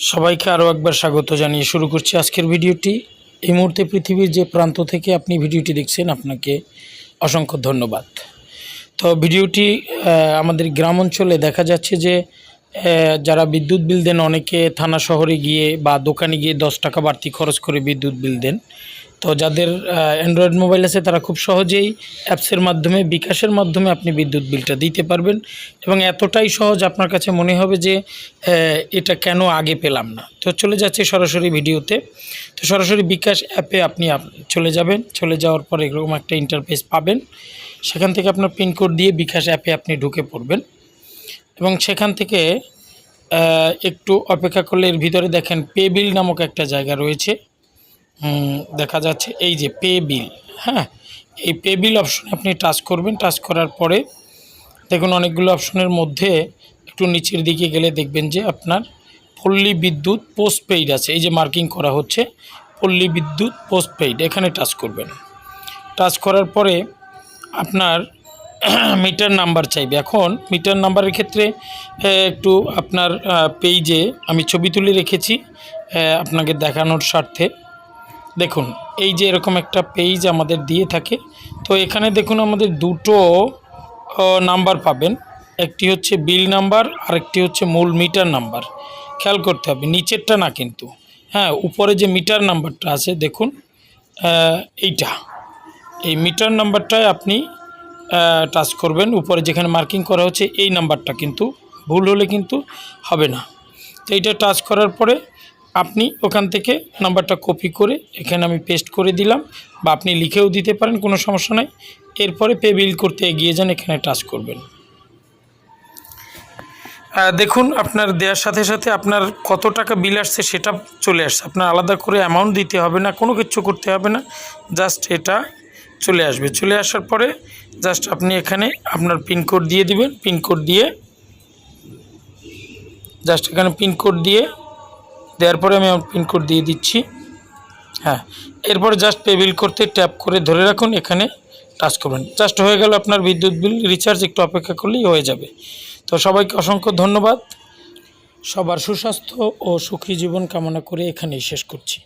সবাইকে আরও একবার স্বাগত জানিয়ে শুরু করছি আজকের ভিডিওটি। এই মুহূর্তে পৃথিবীর যে প্রান্ত থেকে আপনি ভিডিওটি দেখছেন আপনাকে অসংখ্য ধন্যবাদ। তো ভিডিওটি আমাদের গ্রাম অঞ্চলে দেখা যাচ্ছে যে যারা বিদ্যুৎ বিল দেন অনেকে থানা শহরে গিয়ে বা দোকানে গিয়ে 10 টাকা বাড়তি খরচ করে বিদ্যুৎ বিল দেন। তো যাদের অ্যান্ড্রয়েড মোবাইল আছে তারা খুব সহজেই অ্যাপসের মাধ্যমে বিকাশের মাধ্যমে আপনি বিদ্যুৎ বিলটা দিতে পারবেন এবং এতটাই সহজ আপনার কাছে মনে হবে যে এটা কেন আগে পেলাম না। তো চলে যাচ্ছে সরাসরি ভিডিওতে। তো সরাসরি বিকাশ অ্যাপে আপনি চলে যাবেন। চলে যাওয়ার পর এরকম একটা ইন্টারফেস পাবেন। সেখান থেকে আপনার পিনকোড দিয়ে বিকাশ অ্যাপে আপনি ঢুকে পড়বেন এবং সেখান থেকে একটু অপেক্ষা করলে এর ভিতরে দেখেন পে বিল নামক একটা জায়গা রয়েছে, দেখা যাচ্ছে এই যে পে বিল। হ্যাঁ, এই পে বিল অপশনে আপনি টাচ করবেন। টাচ করার পরে দেখুন অনেকগুলো অপশনের মধ্যে একটু নিচের দিকে গেলে দেখবেন যে আপনার পল্লী বিদ্যুৎ পোস্টপেইড আছে, এই যে মার্কিং করা হচ্ছে পল্লী বিদ্যুৎ পোস্টপেইড, এখানে টাচ করবেন। টাচ করার পরে আপনার মিটার নাম্বার চাইবে। এখন মিটার নাম্বারের ক্ষেত্রে একটু আপনার পেজে আমি ছবি তুলে রেখেছি আপনাকে দেখানোর স্বার্থে। দেখুন এই যে এরকম একটা পেজ আমাদের দিয়ে থাকে। তো এখানে দেখুন আমাদের দুটো নাম্বার পাবেন, একটি হচ্ছে বিল নাম্বার আর একটি হচ্ছে মূল মিটার নাম্বার। খেয়াল করতে হবে নিচেরটা না কিন্তু, হ্যাঁ উপরে যে মিটার নাম্বারটা আছে দেখুন এইটা, এই মিটার নাম্বারটায় আপনি টাচ করবেন। উপরে যেখানে মার্কিং করা হচ্ছে এই নাম্বারটা কিন্তু ভুল হলে কিন্তু হবে না। তো এইটা টাচ করার পরে আপনি ওখান থেকে নাম্বারটা কপি করে এখানে আমি পেস্ট করে দিলাম, বা আপনি লিখেও দিতে পারেন, কোনো সমস্যা নাই। এরপরে পে বিল করতে এগিয়ে যান, এখানে টাচ করবেন। দেখুন আপনার দেওয়ার সাথে সাথে আপনার কত টাকা বিল আসছে সেটা চলে আসছে। আপনার আলাদা করে অ্যামাউন্ট দিতে হবে না, কোনো কিছু করতে হবে না, জাস্ট এটা চলে আসবে। চলে আসার পরে জাস্ট আপনি এখানে আপনার পিনকোড দিয়ে দিবেন। পিনকোড দিয়ে জাস্ট এখানে পিনকোড দিয়ে দেওয়ার পরে আমি আমার পিনকোড দিয়ে দিচ্ছি। হ্যাঁ, এরপরে জাস্ট পে বিল করতে ট্যাপ করে ধরে রাখুন, এখানে টাচ করবেন। জাস্ট হয়ে গেল আপনার বিদ্যুৎ বিল রিচার্জ, একটু অপেক্ষা করলেই হয়ে যাবে। তো সবাইকে অসংখ্য ধন্যবাদ। সবার সুস্বাস্থ্য ও সুখী জীবন কামনা করে এখানেই শেষ করছি।